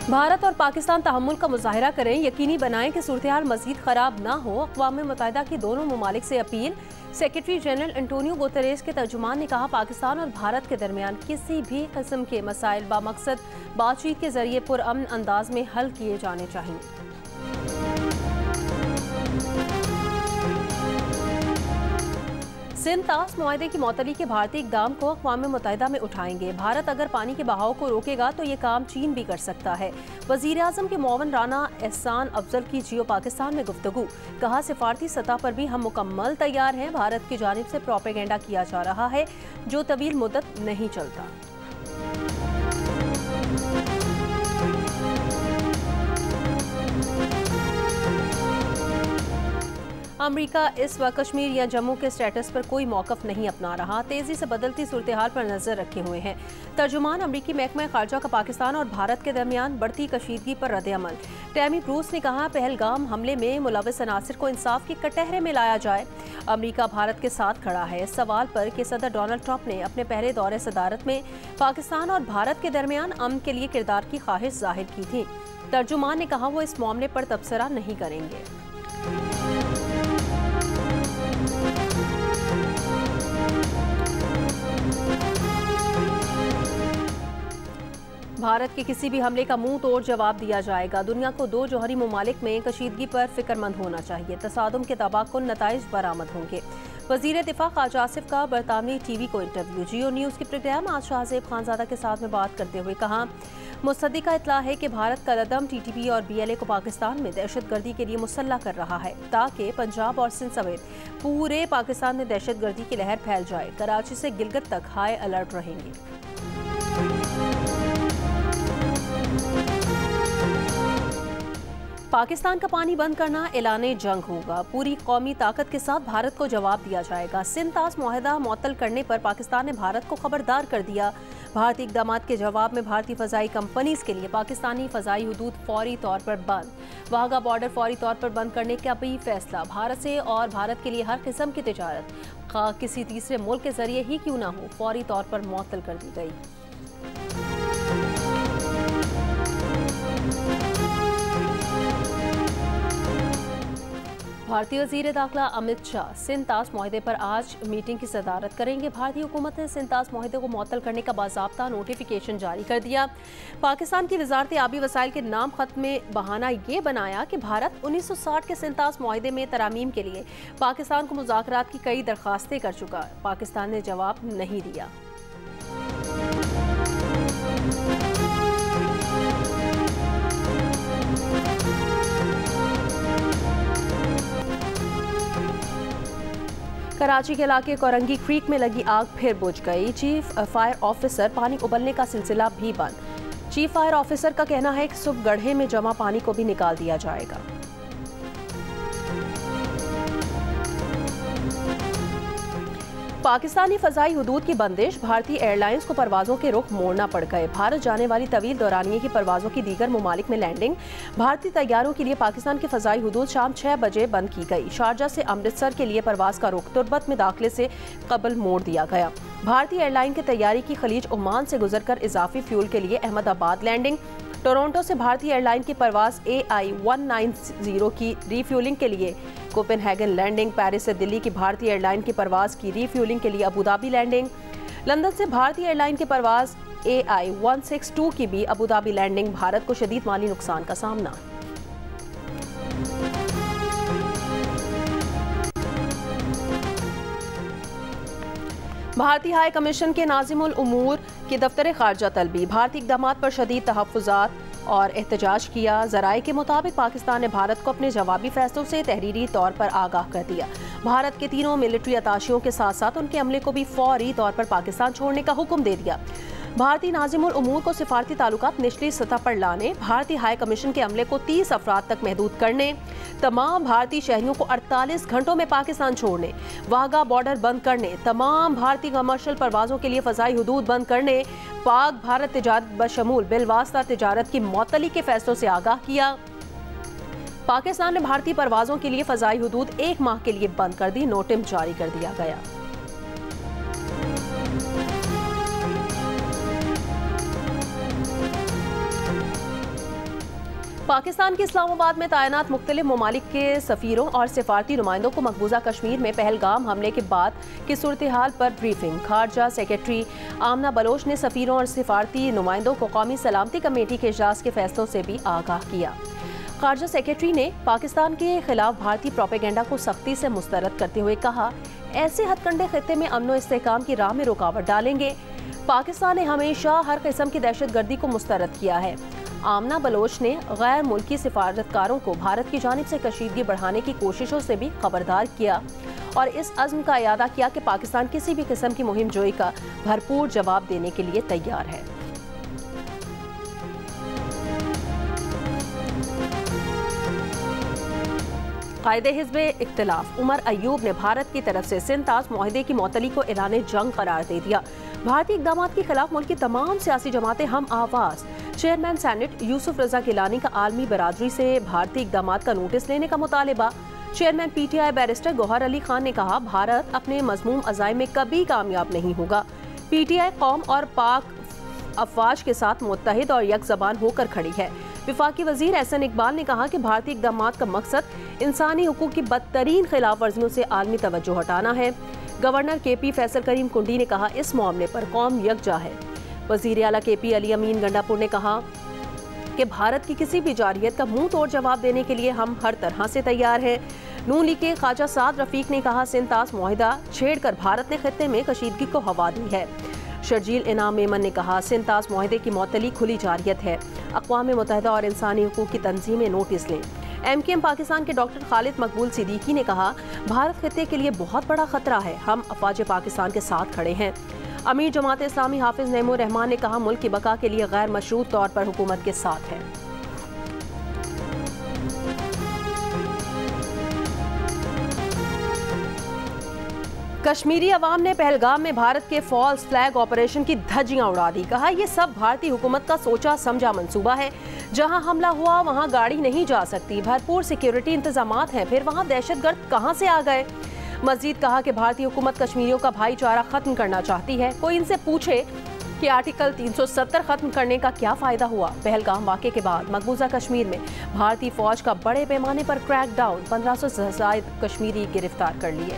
भारत और पाकिस्तान तहम्मुल का मुजाहरा करें, यकीनी बनाएं कि सूरत-ए-हाल मज़ीद ख़राब न हो। अक़वाम मुत्तहिदा की दोनों ममालिक से appeal. Secretary general Antonio Guterres के तर्जुमान ने कहा, पाकिस्तान और भारत के दरमियान किसी भी किस्म के मसाइल बामकसद बातचीत के जरिए पुरअमन अंदाज में हल किए जाने चाहिए। सिंध ताश मुआहदे की मअतली के भारतीय इक़दाम को अक़वाम मुत्तहिदा में उठाएंगे। भारत अगर पानी के बहाव को रोकेगा तो ये काम चीन भी कर सकता है। वज़ीर आज़म के मुआवन राना एहसान अफजल की जियो पाकिस्तान में गुफ्तगू। कहा, सिफारती सतह पर भी हम मुकम्मल तैयार हैं। भारत की जानिब से प्रोपेगेंडा किया जा रहा है जो तवील मुद्दत नहीं चलता। अमरीका इस वक्त कश्मीर या जम्मू के स्टेटस पर कोई मौक़िफ़ नहीं अपना रहा, तेज़ी से बदलती सूरत-ए-हाल पर नज़र रखे हुए हैं। तर्जुमान अमरीकी महकमा ख़ारजा का पाकिस्तान और भारत के दरमियान बढ़ती कशीदगी पर रद्द-ए-अमल। टैमी ब्रूस ने कहा, पहलगाम हमले में मुलव्वस अनासिर को इंसाफ के कटहरे में लाया जाए। अमरीका भारत के साथ खड़ा है। इस सवाल पर कि सदर डोनाल्ड ट्रंप ने अपने पहले दौरे सदारत में पाकिस्तान और भारत के दरमियान अमन के लिए किरदार की ख्वाहिश जाहिर की थी। तर्जुमान ने कहा, वो इस मामले पर तबसरा नहीं करेंगे। भारत के किसी भी हमले का मुंह तोड़ जवाब दिया जाएगा। दुनिया को दो जौहरी ममालिक में कशीदगी पर फिक्रमंद होना चाहिए। तसादुम के तबाकुन नताइज बरामद होंगे। वज़ीर दिफा ख्वाजा आसिफ का बरतानवी टीवी को इंटरव्यू। जियो न्यूज़ के प्रोग्राम आज शाहज़ेब खानज़ादा के साथ में बात करते हुए कहा, मुस्तदिका इत्तला है कि भारत का रदम TTP और BLA को पाकिस्तान में दहशतगर्दी के लिए मुसल्लह कर रहा है ताकि पंजाब और सिंध समेत पूरे पाकिस्तान में दहशतगर्दी की लहर फैल जाए। कराची से गिलगित तक हाई अलर्ट रहेंगे। पाकिस्तान का पानी बंद करना ऐलाने जंग होगा। पूरी कौमी ताकत के साथ भारत को जवाब दिया जाएगा। सिंध ताश मुआहदा मुअत्तल करने पर पाकिस्तान ने भारत को खबरदार कर दिया। भारतीय इक़दाम के जवाब में भारतीय फ़ज़ाई कंपनीज के लिए पाकिस्तानी फ़ज़ाई हदूद फौरी तौर पर बंद। वाघा बॉर्डर फौरी तौर पर बंद करने का भी फैसला। भारत से और भारत के लिए हर किस्म की तिजारत किसी तीसरे मुल्क के जरिए ही क्यों ना हो, फौरी तौर पर मुअत्तल कर दी गई। भारतीय वज़ीर दाखिला अमित शाह सिंध ताश मुआहदे पर आज मीटिंग की सदारत करेंगे। भारतीय हुकूमत ने सिंध ताश मुआहदे को मुअत्तल करने का बाज़ाब्ता नोटिफिकेशन जारी कर दिया। पाकिस्तान की वज़ारत आबी वसाइल के नाम खत में बहाना ये बनाया कि भारत 1960 के सिंध ताश मुआहदे में तरामीम के लिए पाकिस्तान को मुज़ाकरात की कई दरख्वास्तें कर चुका। पाकिस्तान ने जवाब नहीं दिया। कराची के इलाके कोरंगी क्रीक में लगी आग फिर बुझ गई। चीफ फायर ऑफिसर पानी उबलने का सिलसिला भी बंद। चीफ फायर ऑफिसर का कहना है कि सुबह गड्ढे में जमा पानी को भी निकाल दिया जाएगा। पाकिस्तानी फ़ज़ाई हुदूद की बंदिश। भारतीय एयरलाइंस को परवाज़ों के रुख मोड़ना पड़ गए। भारत जाने वाली तवील दौरानिये की परवाज़ों की दीगर ममालिक में लैंडिंग। भारतीय तैयारों के लिए पाकिस्तान की फ़ज़ाई हुदूद शाम 6 बजे बंद की गई। शारजा से अमृतसर के लिए परवाज़ का रुख तुर्बत में दाखिले से कबल मोड़ दिया गया। भारतीय एयरलाइन की तैयारी की खलीज ओमान से गुजरकर इजाफी फ्यूल के लिए अहमदाबाद लैंडिंग। टोरंटो से भारतीय एयरलाइन की परवाज़ AI-190 की रीफ्यूलिंग के लिए कोपेनहेगन लैंडिंग। पेरिस से दिल्ली की भारतीय एयरलाइन की परवाज़ की रीफ्यूलिंग के लिए अबू धाबी लैंडिंग। लंदन से भारतीय एयरलाइन की परवाज़ AI-162 की भी अबू धाबी लैंडिंग। भारत को शदीद माली नुकसान का सामना। भारतीय हाई कमीशन के नाज़िमुल उमूर की दफ्तर खारजा तलबी। भारतीय इक़दामात पर शदीद तहफ़्फ़ुज़ात और एहतजाज किया। ज़राए के मुताबिक पाकिस्तान ने भारत को अपने जवाबी फैसलों से तहरीरी तौर पर आगाह कर दिया। भारत के तीनों मिलिट्री अताशियों के साथ साथ उनके अमले को भी फौरी तौर पर पाकिस्तान छोड़ने का हुक्म दे दिया। भारतीय नाज़िमुल उमूर को सिफारती ताल्लुकात निचली सतह पर लाने, भारतीय हाई कमीशन के अमले को 30 अफराद तक महदूद करने, तमाम भारतीय शहरियों को 48 घंटों में पाकिस्तान छोड़ने, वाघा बॉर्डर बंद करने, तमाम भारतीय कमर्शियल परवाज़ों के लिए फ़ज़ाई हुदूद बंद करने, पाक भारत तिजारत बशमूल बिलवास्ता तिजारत की मुअत्तली के फैसलों से आगाह किया। पाकिस्तान ने भारतीय परवाज़ों के लिए फ़ज़ाई हुदूद 1 माह के लिए बंद कर दी। नोटिम जारी कर दिया गया। पाकिस्तान के इस्लामाबाद में तैनात मुख्तलिफ ममालिक के सफ़ीरों और सिफारती नुमाइंदों को मकबूजा कश्मीर में पहलगाम हमले के बाद की सूरत हाल पर ब्रीफिंग। खारजा सेक्रेटरी आमना बलोच ने सफ़ीरों और सिफारती नुमाइंदों को कौमी सलामती कमेटी के इजलास के फैसलों से भी आगाह किया। खारजा सेक्रेटरी ने पाकिस्तान के खिलाफ भारतीय प्रोपेगेंडा को सख्ती से मुस्तरद करते हुए कहा, ऐसे हथकंडे खित्ते में अमन व इस्तेहकाम की राह में रुकावट डालेंगे। पाकिस्तान ने हमेशा हर किस्म की दहशतगर्दी को मुस्तरद किया है। आमना बलोच ने गैर मुल्की सिफारतकारों को भारत की जानिब से कशीदगी बढ़ाने की कोशिशों से भी खबरदार किया और इस अज़्म का इयादा किया कि पाकिस्तान किसी भी किस्म की मुहिम जोई का भरपूर जवाब देने के लिए तैयार है। कायदे हिज़्ब इख्तिलाफ उमर अयूब ने भारत की तरफ से सिंध ताज मुआहदे की मअतली को ऐलान जंग करार दे दिया। भारतीय इक़दामात के खिलाफ मुल्क की तमाम सियासी जमातें हम आवाज़। चेयरमैन सेनेट यूसुफ रजा गिलानी का आलमी बरादरी से भारतीय इक़दामात का नोटिस लेने का मुतालिबा। Chairman PTI barrister Gauhar Ali Khan ने कहा, भारत अपने मज़मूम अज़ाइम में कभी कामयाब नहीं होगा। PTI कौम और पाक अफवाज के साथ मुत्तहिद और एक ज़बान होकर खड़ी है। विफाकी वज़ीर एहसन इकबाल ने कहा कि भारतीय इक़दामात का मकसद इंसानी हुकूक की बदतरीन खिलाफ वर्जियों से आलमी तवज्जो हटाना है। गवर्नर KP फैसल करीम कुंडी ने कहा, इस मामले पर कौम यकजा है। वज़ीर आला KP अली अमीन गंडापुर ने कहा कि भारत की किसी भी जारियत का मुंह तोड़ जवाब देने के लिए हम हर तरह से तैयार हैं। नून लीग के ख्वाजा साद रफीक ने कहा, सिंध ताज मुआहिदा छेड़कर भारत ने खित्ते में कशीदगी को हवा दी है। शर्जील इनाम मेमन ने कहा, सिंध ताज मुआहिदे की मअतली खुली जारियत है। अक़वाम मुत्तहिदा और इंसानी हुकूक की तंजीमें नोटिस लें। MKM पाकिस्तान के डॉक्टर खालिद मकबूल सिद्दीकी ने कहा, भारत खित्ते के लिए बहुत बड़ा खतरा है, हम अफवाज पाकिस्तान के साथ खड़े हैं। अमीर जमात इस्लामी हाफिज नईमुर रहमान ने कहा, मुल्क की बका के लिए गैर मशरूत तौर पर हुकूमत के साथ है। कश्मीरी अवाम ने पहलगाम में भारत के फॉल्स फ्लैग ऑपरेशन की धज्जियां उड़ा दी। कहा, यह सब भारतीय हुकूमत का सोचा समझा मंसूबा है। जहां हमला हुआ वहां गाड़ी नहीं जा सकती, भरपूर सिक्योरिटी इंतजामात हैं, फिर वहां दहशतगर्द कहां से आ गए। मजीद कहा कि भारतीय हुकूमत कश्मीरियों का भाईचारा खत्म करना चाहती है। कोई इनसे पूछे कि आर्टिकल 370 खत्म करने का क्या फायदा हुआ। पहलगाम वाक़े के बाद मकबूजा कश्मीर में भारतीय फौज का बड़े पैमाने पर क्रैकडाउन, 1500 से ज़ायद कश्मीरी गिरफ्तार कर लिए।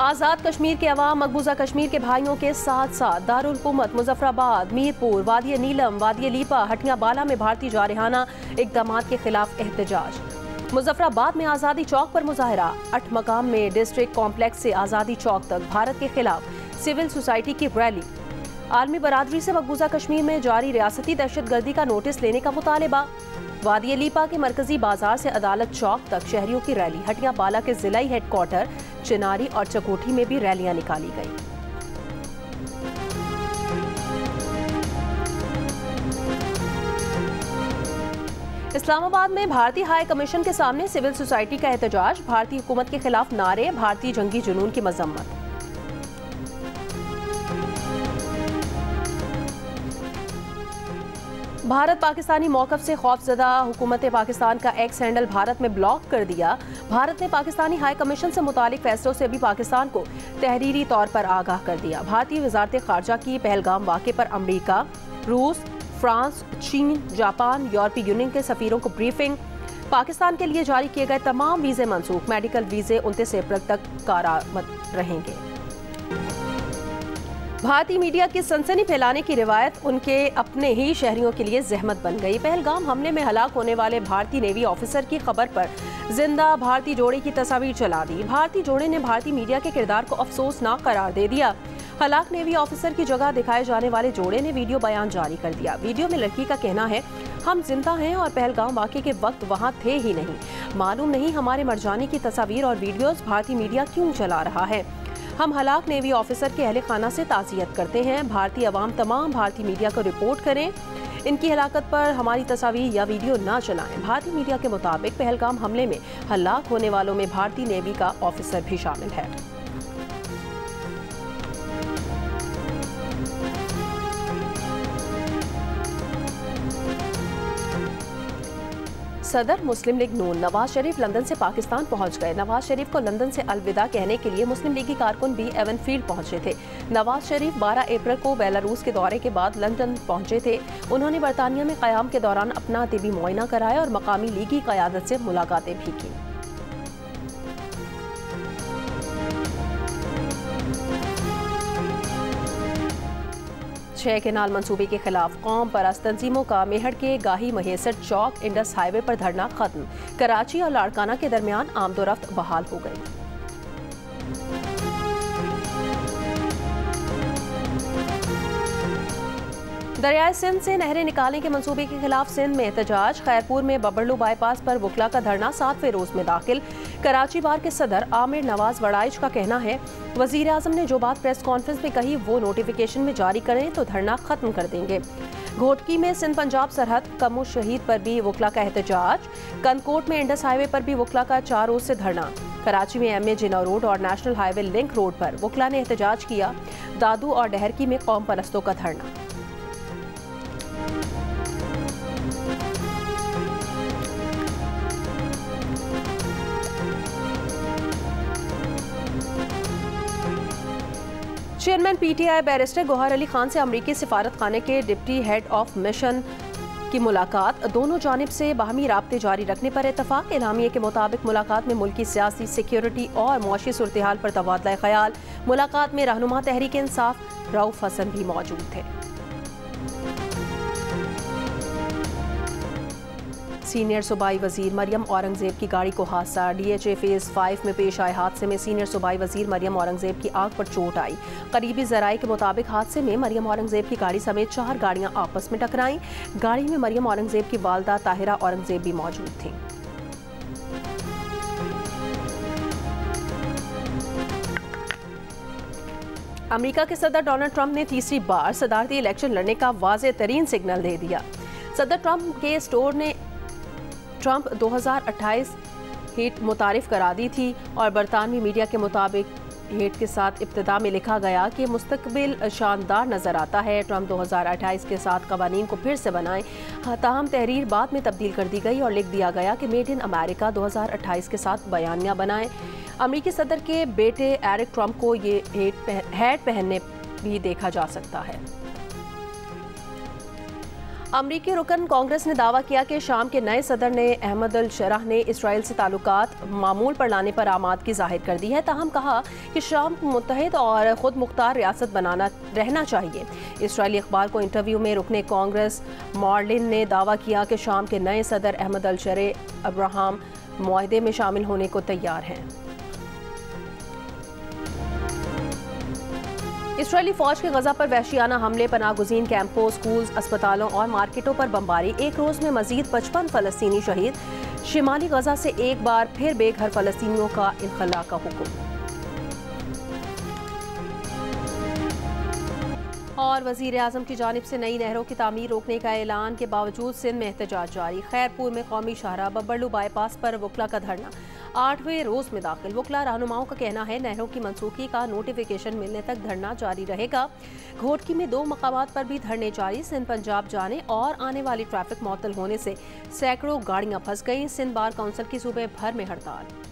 आज़ाद कश्मीर के अवाम मकबूजा कश्मीर के भाइयों के साथ साथ दारुल हुकूमत मुजफ्फराबाद, मीरपुर, वादी नीलम, वादी लीपा, हटिया बाला में भारतीय जारहाना इक़दामात के खिलाफ एहतजाज। मुजफ्फराबाद में आज़ादी चौक पर मुजाहरा। 8 मकाम में डिस्ट्रिक्ट कॉम्प्लेक्स से आज़ादी चौक तक भारत के खिलाफ सिविल सोसाइटी की रैली। आलमी बरादरी से मकबूजा कश्मीर में जारी रियासती दहशतगर्दी का नोटिस लेने का मुतालिबा। वादी लीपा के मरकजी बाजार से अदालत चौक तक शहरियों की रैली। हटिया बाला के जिलाई हेडक्वार्टर चिनारी और चकोठी में भी रैलियां निकाली गई। इस्लामाबाद में भारतीय हाई कमीशन के सामने सिविल सोसाइटी का एहतजाज। भारतीय हुकूमत के खिलाफ नारे, भारतीय जंगी जुनून की मजम्मत। भारत पाकिस्तानी मौक़िफ़ से खौफज़दा, हुकूमत पाकिस्तान का एक्स हैंडल भारत में ब्लॉक कर दिया। भारत ने पाकिस्तानी हाई कमीशन से मुतालिक फैसलों से भी पाकिस्तान को तहरीरी तौर पर आगाह कर दिया। भारतीय वज़ारत ख़ारजा की पहलगाम वाक़े पर अमरीका, रूस, फ्रांस, चीन, जापान, यूरोपीय यूनियन के सफ़ीरों को ब्रीफिंग। पाकिस्तान के लिए जारी किए गए तमाम वीज़े मनसूख। मेडिकल वीज़े 29 अप्रैल तक कारआमद रहेंगे। भारतीय मीडिया की सनसनी फैलाने की रिवायत उनके अपने ही शहरियों के लिए जहमत बन गई। पहलगाम हमले में हलाक होने वाले भारतीय नेवी ऑफिसर की खबर पर जिंदा भारतीय जोड़े की तस्वीर चला दी। भारतीय जोड़े ने भारतीय मीडिया के किरदार को अफसोसनाक करार दे दिया। हलाक नेवी ऑफिसर की जगह दिखाए जाने वाले जोड़े ने वीडियो बयान जारी कर दिया। वीडियो में लड़की का कहना है, हम जिंदा हैं और पहलगाम वाक़े के वक्त वहाँ थे ही नहीं। मालूम नहीं हमारे मर जाने की तस्वीर और वीडियोस भारतीय मीडिया क्यों चला रहा है। हम हलाक नेवी ऑफिसर के अहले खाना से ताज़ियत करते हैं। भारतीय अवाम तमाम भारतीय मीडिया को रिपोर्ट करें। इनकी हलाकत पर हमारी तस्वीर या वीडियो ना चलाएं। भारतीय मीडिया के मुताबिक पहलगाम हमले में हलाक होने वालों में भारतीय नेवी का ऑफिसर भी शामिल है। सदर मुस्लिम लीग नून नवाज शरीफ लंदन से पाकिस्तान पहुंच गए। नवाज शरीफ को लंदन से अलविदा कहने के लिए मुस्लिम लीगी कारकुन भी एवनफील्ड पहुंचे थे। नवाज शरीफ 12 अप्रैल को बेलारूस के दौरे के बाद लंदन पहुंचे थे। उन्होंने बरतानिया में क़याम के दौरान अपना तिबी मुआयना कराया और मकामी लीगी क़यादत से मुलाकातें भी की। छह केनाल मंसूबे के खिलाफ कौम परस्त तंजीमों का मेहड़ के गाही महेसर चौक इंडस हाईवे पर धरना खत्म। कराची और लाड़काना के दरमियान आमदोरफ्त बहाल हो गई। दरियाए सिंध से नहरें निकालने के मंसूबे के खिलाफ सिंध में एहतजाज। खैरपुर में बबरलू बाईपास पर वकला का धरना 7वें रोज में दाखिल। कराची बार के सदर आमिर नवाज वड़ाइच का कहना है, वजीर आजम ने जो बात प्रेस कॉन्फ्रेंस में कही वो नोटिफिकेशन में जारी करें तो धरना खत्म कर देंगे। घोटकी में सिंध पंजाब सरहद कमू शहीद पर भी वकला का एहतजाज। कनकोट में इंडस हाईवे पर भी वकला का 4 रोज से धरना। कराची में MA जिन्ना रोड और नेशनल हाईवे लिंक रोड पर वकला ने एहतजाज किया। दादू और डहरकी में कौम परस्तों का धरना। Chairman PTI barrister Gauhar Ali Khan से अमरीकी सिफारत खाने के डिप्टी हेड ऑफ मिशन की मुलाकात। दोनों जानिब से बाहमी राब्ते जारी रखने पर इत्तफाक। एलामिये के मुताबिक मुलाकात में मुल्की सियासी, सिक्योरिटी और मुआशी सूरत-ए-हाल पर तबादला ख्याल। मुलाकात में रहनुमा तहरीक इंसाफ रऊफ हसन भी मौजूद थे। सीनियर सूबाई वजीर मरियम औरंगजेब की गाड़ी को हादसा। DHA फेज 5 में पेश आए हादसे में सीनियर सूबाई वजीर मरियम औरंगजेब की आंख पर चोट आई। करीबी जराये के मुताबिक हादसे में मरियम औरंगजेब की गाड़ी समेत 4 गाड़ियां आपस में टकराईं। गाड़ी में मरियम औरंगजेब की वालदा ताहिरा औरंगजेब भी मौजूद थीं। अमेरिका के सदर डोनाल्ड ट्रंप ने तीसरी बार सदारती इलेक्शन लड़ने का वाज़ेह तरीन सिग्नल दे दिया। सदर ट्रंप के स्टोर ने ट्रंप 2028 हिट मुतारिफ करा दी थी और बरतानवी मीडिया के मुताबिक हिट के साथ इब्तिदा में लिखा गया कि मुस्तकबिल शानदार नजर आता है। ट्रंप 2028 के साथ कवानीन को फिर से बनाएं। ताहम तहरीर बाद में तब्दील कर दी गई और लिख दिया गया कि मेड इन अमेरिका 2028 के साथ बयानिया बनाएं। अमेरिकी सदर के बेटे एरिक ट्रंप को ये हैट पहनने भी देखा जा सकता है। अमरीकी रुकन कांग्रेस ने दावा किया कि शाम के नए सदर ने अहमद अल शराह ने इसराइल से ताल्लुकात मामूल पर लाने पर आमादगी जाहिर कर दी है। ताहम कहा कि शाम मुत्तहिद और खुद मुख्तार रियासत बनाना रहना चाहिए। इसराइली अखबार को इंटरव्यू में रुकने कांग्रेस मॉर्लिन ने दावा किया कि शाम के नए सदर अहमद अल शराह अब्राहम मुआहदे में शामिल होने को तैयार हैं। इसराइली फौज के गजा पर वहशियाना हमले, पनाहगुज़ीन कैंपों, स्कूल्स, अस्पतालों और मार्केटों पर बमबारी। एक रोज में मजीद 55 फलस्तीनी शहीद। शिमाली गजा से एक बार फिर बेघर फलस्तीनियों का इनखला का हुक्म। और वजीर आजम की जानिब से नई नहरों की तामीर रोकने का ऐलान के बावजूद सिंध में एहतजाज जारी। खैरपुर में कौमी शाहराह बबरलू बाईपास पर वकला का धरना 8वें रोज में दाखिल। वकला रहनुमाओं का कहना है नहरों की मनसूखी का नोटिफिकेशन मिलने तक धरना जारी रहेगा। घोटकी में 2 मकामात पर भी धरने जारी। सिंध पंजाब जाने और आने वाली ट्रैफिक मुअत्तल होने से सैकड़ों गाड़ियां फंस गईं। सिंध बार काउंसिल की सूबे भर में हड़ताल।